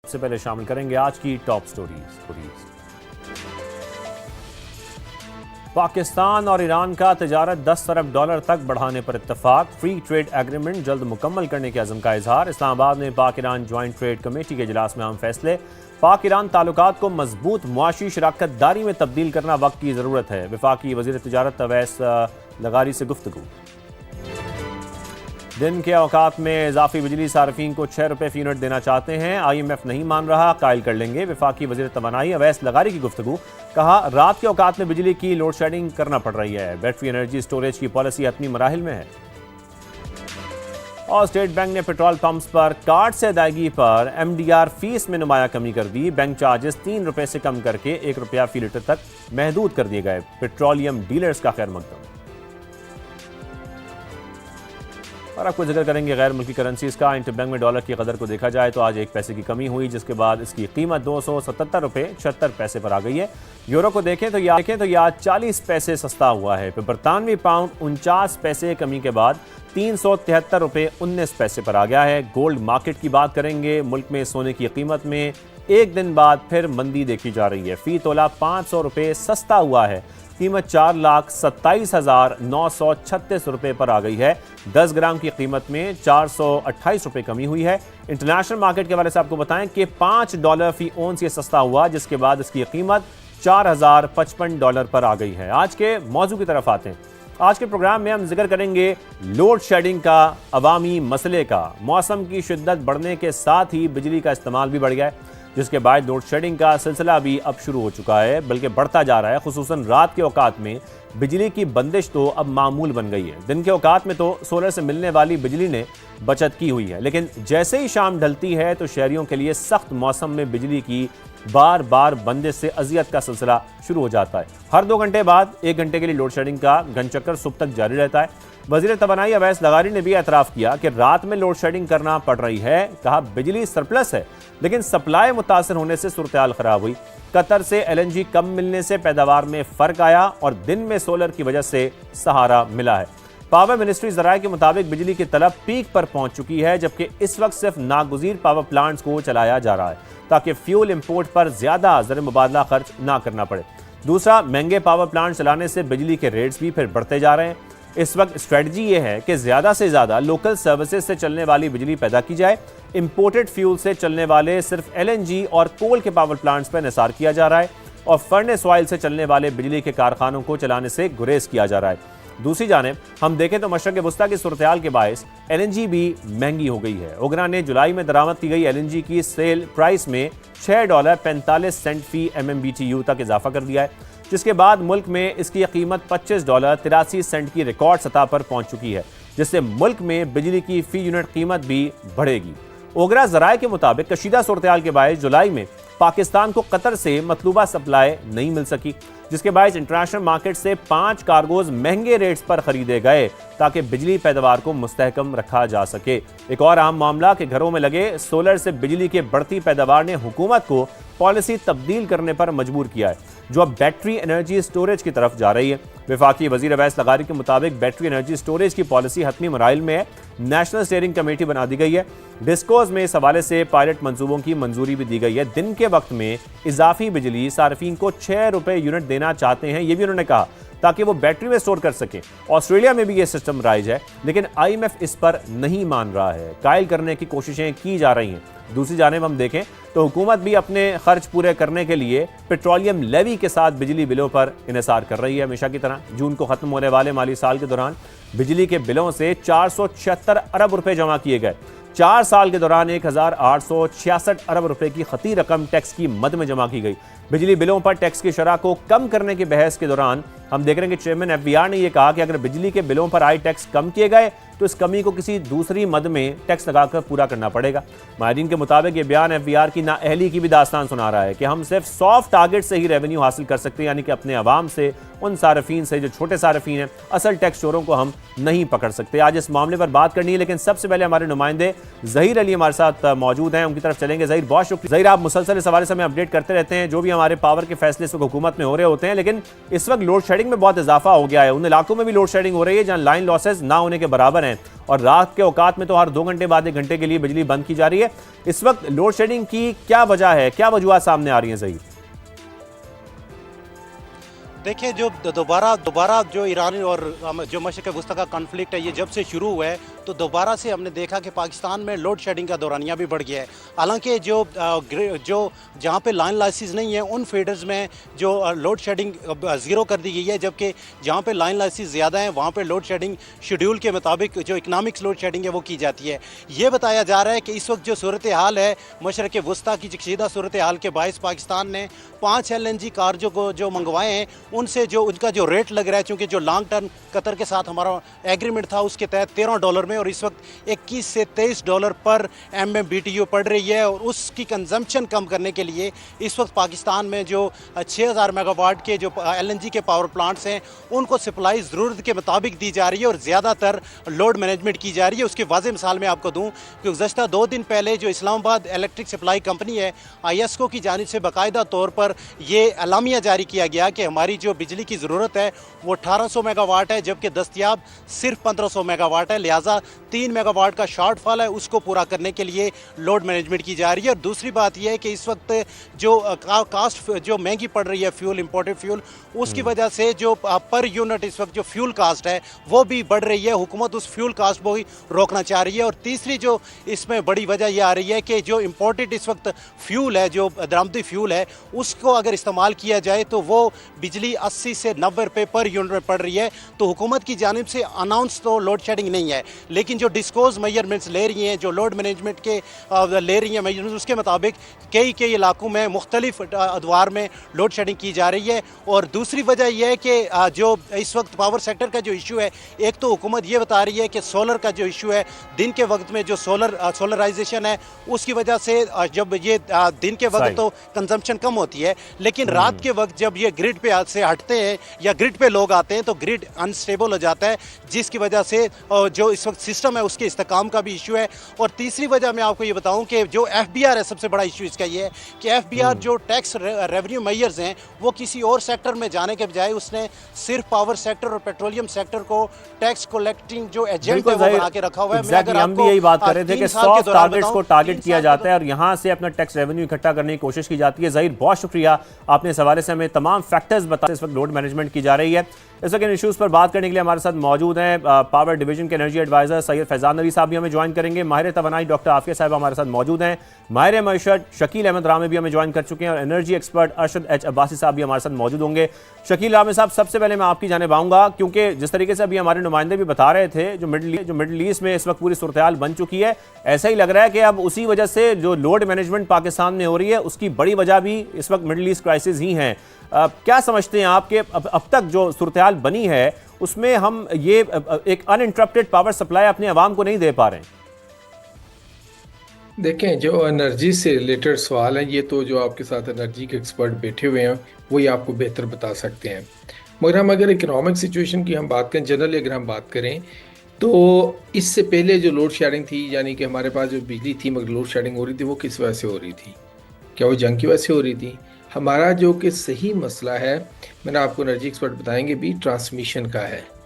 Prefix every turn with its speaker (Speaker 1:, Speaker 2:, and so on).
Speaker 1: सबसे पहले शामिल करेंगे आज की टॉप स्टोरीज। पाकिस्तान और ईरान का तिजारत 10 अरब डॉलर तक बढ़ाने पर इत्तेफाक। फ्री ट्रेड एग्रीमेंट जल्द मुकम्मल करने के अज़म का इजहार। इस्लामाबाद में पाक ईरान ज्वाइंट ट्रेड कमेटी के इजलास में अहम फैसले। पाक ईरान ताल्लुकात को मजबूत मुआशी शराकत दारी में तब्दील करना वक्त की ज़रूरत है। वफाकी वज़ीर तिजारत अवैस लगारी से गुफ्तगू। दिन के औकात में इजाफी बिजली सार्फिन को 6 रुपये फी यूनिट देना चाहते हैं। IMF नहीं मान रहा, कायल कर लेंगे। वफाकी वज़ीर तवानाई अवैस लगारी की गुफ्तगू। कहा, रात के औकात में बिजली की लोड शेडिंग करना पड़ रही है। बैटरी एनर्जी स्टोरेज की पॉलिसी हतमी मराहिल में है। और स्टेट बैंक ने पेट्रोल पंप्स पर कार्ड से अदायगी पर MDR फीस में नुमाया कमी कर दी। बैंक चार्जेस 3 रुपये से कम करके 1 रुपया फी लीटर तक महदूद कर दिए गए। पेट्रोलियम डीलर्स का खैर मकदम। और आपको जिक्र करेंगे गैर मुल्की करेंसीज का। इंटरबैंक में डॉलर की कदर को देखा जाए तो आज 1 पैसे की कमी हुई, जिसके बाद इसकी कीमत 277 रुपये 76 पैसे पर आ गई है। यूरो को देखें तो यह 40 पैसे सस्ता हुआ है। बरतानवी पाउंड 49 पैसे कमी के बाद 373 रुपये 19 पैसे पर आ गया है। गोल्ड मार्केट की बात करेंगे। मुल्क में सोने की कीमत में एक दिन बाद फिर मंदी देखी जा रही है। फी तोला 500 रुपये सस्ता हुआ है। कीमत 4,27,936 रुपये पर आ गई है। 10 ग्राम की कीमत में 428 रुपये कमी हुई है। इंटरनेशनल मार्केट के हवाले से आपको बताएं कि $5 फी ओंस ये सस्ता हुआ, जिसके बाद इसकी कीमत $4,055 पर आ गई है। आज के मौजू की तरफ आते हैं। आज के प्रोग्राम में हम जिक्र करेंगे लोड शेडिंग का, अवामी मसले का। मौसम की शिद्दत बढ़ने के साथ ही बिजली का इस्तेमाल भी बढ़ गया है, जिसके बाद लोड शेडिंग का सिलसिला भी अब शुरू हो चुका है, बल्कि बढ़ता जा रहा है। खुसूसन रात के औकात में बिजली की बंदिश तो अब मामूल बन गई है। दिन के औकात में तो सोलर से मिलने वाली बिजली ने बचत की हुई है, लेकिन जैसे ही शाम ढलती है तो शहरियों के लिए सख्त मौसम में बिजली की बार बार बंदिश से अजियत का सिलसिला शुरू हो जाता है। हर 2 घंटे बाद 1 घंटे के लिए लोड शेडिंग का घनचक्कर सुबह तक जारी रहता है। वज़ीर तवानाई अवैस लगारी ने भी एतराफ़ किया कि रात में लोड शेडिंग करना पड़ रही है। कहा, बिजली सरप्लस है, लेकिन सप्लाई मुतासर होने से सूरत-ए-हाल खराब हुई। कतर से LNG कम मिलने से पैदावार में फर्क आया और दिन में सोलर की वजह से सहारा मिला है। पावर मिनिस्ट्री ज़राए के मुताबिक बिजली की तलब पीक पर पहुंच चुकी है, जबकि इस वक्त सिर्फ नागुज़ीर पावर प्लांट्स को चलाया जा रहा है ताकि फ्यूल इंपोर्ट पर ज्यादा ज़र मुबादला खर्च ना करना पड़े। दूसरा, महंगे पावर प्लांट चलाने से बिजली के रेट्स भी फिर बढ़ते जा रहे हैं। इस वक्त स्ट्रेटजी ये है कि ज्यादा से ज्यादा लोकल सर्विसेज से चलने वाली बिजली पैदा की जाए। इंपोर्टेड फ्यूल से चलने वाले सिर्फ LNG और कोल के पावर प्लांट्स पर निसार किया जा रहा है और फर्नेस ऑयल से चलने वाले बिजली के कारखानों को चलाने से गुरेज किया जा रहा है। दूसरी जानिब हम देखें तो मशरक़ वस्ता की सूरत-ए-हाल के बायस LNG भी महंगी हो गई है। ओगरा ने जुलाई में दरामद की गई LNG की सेल प्राइस में $6.45 फी MMBTU तक इजाफा कर दिया है, जिसके बाद मुल्क में इसकी कीमत $25.83 की रिकॉर्ड सतह पर पहुंच चुकी है, जिससे मुल्क में बिजली की फी यूनिट कीमत भी बढ़ेगी। ओगरा ज़राए के मुताबिक कशीदा सूरत-ए-हाल के बायस जुलाई में पाकिस्तान को कतर से मतलूबा सप्लाई नहीं मिल सकी, जिसके बायस इंटरनेशनल मार्केट से 5 कार्गोज महंगे रेट्स पर खरीदे गए ताकि बिजली पैदावार को मुस्तहकम रखा जा सके। एक और अहम मामला कि घरों में लगे सोलर से बिजली के बढ़ती पैदावार ने हुकूमत को पॉलिसी तब्दील करने पर मजबूर किया है, जो अब बैटरी एनर्जी स्टोरेज की तरफ जा रही है। वफाकी वज़ीर अवैस लगारी के मुताबिक बैटरी एनर्जी स्टोरेज की पॉलिसी हतमी मराइल में है। नेशनल स्टीयरिंग कमेटी बना दी गई है। डिस्कोज में इस हवाले से पायलट मंसूबों की मंजूरी भी दी गई है। दिन के वक्त में इजाफी बिजली सार्फिन को 6 रुपये यूनिट देना चाहते हैं, ये भी उन्होंने कहा, ताकि वो बैटरी में स्टोर कर सकें। ऑस्ट्रेलिया में भी ये सिस्टम राइज है, लेकिन IMF इस पर नहीं मान रहा है। कायल करने की कोशिशें की जा रही हैं। दूसरी जानिब हम देखें तो हुकूमत भी अपने खर्च पूरे करने के लिए पेट्रोलियम लेवी के साथ बिजली बिलों पर इन्हिसार कर रही है। हमेशा की तरह जून को खत्म होने वाले माली साल के दौरान बिजली के बिलों से 476 अरब रुपए जमा किए गए। 4 साल के दौरान 1,866 अरब रुपए की खती रकम टैक्स की मद में जमा की गई। बिजली बिलों पर टैक्स की शरह को कम करने की बहस के दौरान हम देख रहे हैं कि चेयरमैन FBR ने यह कहा कि अगर बिजली के बिलों पर आए टैक्स कम किए गए तो इस कमी को किसी दूसरी मद में टैक्स लगाकर पूरा करना पड़ेगा। माहिरीन के मुताबिक ये बयान FBR की नाअहली की भी दास्तान सुना रहा है कि हम सिर्फ सॉफ्ट टारगेट से ही रेवेन्यू हासिल कर सकते हैं, यानी कि अपने अवाम से, उन सार्फिन से जो छोटे सार्फिन हैं, असल टैक्स चोरों को हम नहीं पकड़ सकते। आज इस मामले पर बात करनी है, लेकिन सबसे पहले हमारे नुमाइंदे ज़हीर अली हमारे साथ मौजूद हैं, उनकी तरफ चलेंगे। ज़हीर, बहुत शुक्रिया। ज़हीर, आप मुसलसल इस हवाले से हमें अपडेट करते रहते हैं, जो भी हमारे पावर के फैसले से हुकूमत में हो रहे होते हैं, लेकिन इस वक्त लोड शेडिंग में बहुत इजाफा हो गया है। उन इलाकों में भी लोड शेडिंग हो रही है जहां लाइन लॉसेज ना होने के बराबर हैं। हैं और रात के औकात में तो हर 2 घंटे बाद 1 घंटे के लिए बिजली बंद की जा रही है। इस वक्त लोड शेडिंग की क्या वजह है, क्या वजूहत सामने आ रही हैं सही?
Speaker 2: देखिए, जो दोबारा जो ईरान और जो मशरिक़ वस्ता का कॉन्फ्लिक्ट है, ये जब से शुरू हुआ है तो दोबारा से हमने देखा कि पाकिस्तान में लोड शेडिंग का दौरानिया भी बढ़ गया है। हालांकि जो जहाँ पे लाइन लाइसेंस नहीं है उन फीडर्स में जो लोड शेडिंग ज़ीरो कर दी गई है, जबकि जहाँ पे लाइन लाइसेंस ज़्यादा हैं वहाँ पे लोड शेडिंग शेड्यूल के मुताबिक जो इकनॉमिक्स लोड शेडिंग है वो की जाती है। ये बताया जा रहा है कि इस वक्त जो सूरत हाल है मशरिक़ वस्ता की कशीदा सूरत हाल के बायस पाकिस्तान ने 5 LNG कार जो मंगवाए हैं उनसे जो उनका जो रेट लग रहा है, चूँकि जो लॉन्ग टर्म कतर के साथ हमारा एग्रीमेंट था उसके तहत $13 में, और इस वक्त 21 से $23 पर MMBTU पड़ रही है। और उसकी कंजम्पशन कम करने के लिए इस वक्त पाकिस्तान में जो 6000 मेगावाट के जो LNG के पावर प्लांट्स हैं उनको सप्लाई ज़रूरत के मुताबिक दी जा रही है और ज़्यादातर लोड मैनेजमेंट की जा रही है। उसकी वाज़ेह मिसाल मैं आपको दूँ कि गुज़श्ता 2 दिन पहले जो इस्लामाबाद इलेक्ट्रिक सप्लाई कंपनी है IESCO की जानिब से बाकायदा तौर पर ये अलामिया जारी किया गया कि हमारी जो बिजली की ज़रूरत है वो 1800 मेगावाट है, जबकि दस्तयाब सिर्फ 1500 मेगावाट है। लिहाजा 3 मेगावाट का शॉर्टफॉल है, उसको पूरा करने के लिए लोड मैनेजमेंट की जा रही है। और दूसरी बात यह है कि इस वक्त जो कास्ट जो महंगी पड़ रही है फ्यूल, इंपोर्टेड फ्यूल, उसकी वजह से जो पर यूनिट इस वक्त जो फ्यूल कास्ट है वो भी बढ़ रही है। हुकूमत उस फ्यूल कास्ट को ही रोकना चाह रही है। और तीसरी जो इसमें बड़ी वजह यह आ रही है कि जो इंपोर्टेड इस वक्त फ्यूल है, जो दरामदी फ्यूल है, उसको अगर इस्तेमाल किया जाए तो वो बिजली 80 से 90 रुपये पर यूनिट में पड़ रही है। तो हुकूमत की जानिब से अनाउंस तो लोड शेडिंग नहीं है, लेकिन जो डिस्कोज मेजरमेंट्स ले रही हैं, जो लोड मैनेजमेंट के ले रही हैं मेजरमेंट्स, उसके मुताबिक कई इलाकों में मुख्तलिफ अदवार में लोड शेडिंग की जा रही है। और दूसरी वजह यह है कि जो इस वक्त पावर सेक्टर का जो इशू है, एक तो हुकूमत ये बता रही है कि सोलर का जो इशू है, दिन के वक्त में जो सोलराइजेशन है उसकी वजह से जब ये दिन के वक्त तो कंजम्पशन कम होती है, लेकिन रात के वक्त जब ये ग्रिड पे से हटते हैं या ग्रिड पे लोग आते हैं तो ग्रिड अनस्टेबल हो जाता है, जिसकी वजह से जो इस वक्त सिस्टम है उसके इस्तेकाम का भी इशू है। और तीसरी वजह मैं आपको ये बताऊं कि जो FBR है, सबसे बड़ा इशू इसका ये है कि FBR जो टैक्स रेवेन्यू मेजर्स हैं वो किसी और सेक्टर में जाने के बजाय उसने सिर्फ पावर सेक्टर और पेट्रोलियम सेक्टर को टैक्स कलेक्टिंग जो एजेंट है वो बना के रखा हुआ है।
Speaker 1: हम भी यही बात कर रहे थे कि सॉफ्ट टारगेट्स को टारगेट किया जाता है और यहाँ से अपना टैक्स रेवेन्यू इकट्ठा करने की कोशिश की जाती है। ज़हीर, बहुत शुक्रिया, आपने इस हवाले से हमें तमाम फैक्टर्स बताए। इस वक्त लोड मैनेजमेंट की जा रही है। इस वक्त इन इशूज़ पर बात करने के लिए हमारे साथ मौजूद हैं पावर डिवीजन के एनर्जी एडवाइजर सैयद फैजान नबी साहब भी हमें ज्वाइन करेंगे। माहिर तवानाई डॉक्टर आफिया साहब हमारे साथ मौजूद हैं। माहिर मईशत शकील अहमद रामे भी हमें ज्वाइन कर चुके हैं और energy expert Arshad H Abbasi साहब भी हमारे साथ मौजूद होंगे। शकील रामे साहब, सबसे पहले मैं आपकी जानिब आऊँगा, क्योंकि जिस तरीके से अभी हमारे नुमाइंदे भी बता रहे थे जो मिडल ईस्ट में इस वक्त पूरी सूरत हाल बन चुकी है, ऐसा ही लग रहा है कि अब उसी वजह से जो लोड मैनेजमेंट पाकिस्तान में हो रही है उसकी बड़ी वजह भी इस वक्त मिडल ईस्ट क्राइसिस ही है। क्या समझते हैं आप कि अब तक जो सूरत हाल बनी है उसमें हम ये एक अनइंटरप्टेड पावर सप्लाई अपने आवाम को नहीं दे पा रहे हैं?
Speaker 3: देखें, जो एनर्जी से रिलेटेड सवाल है ये तो जो आपके साथ एनर्जी के एक्सपर्ट बैठे हुए हैं वही आपको बेहतर बता सकते हैं। मगर हम अगर इकोनॉमिक सिचुएशन की हम बात करें, जनरली अगर हम बात करें तो इससे पहले जो लोड शेडिंग थी, यानी कि हमारे पास जो बिजली थी मगर लोड शेडिंग हो रही थी, वो किस वजह से हो रही थी? क्या वो जंग की वजह से हो रही थी? हमारा जो कि सही मसला है, मैंने आपको एनर्जी एक्सपर्ट बताएंगे भी, ट्रांसमिशन का है।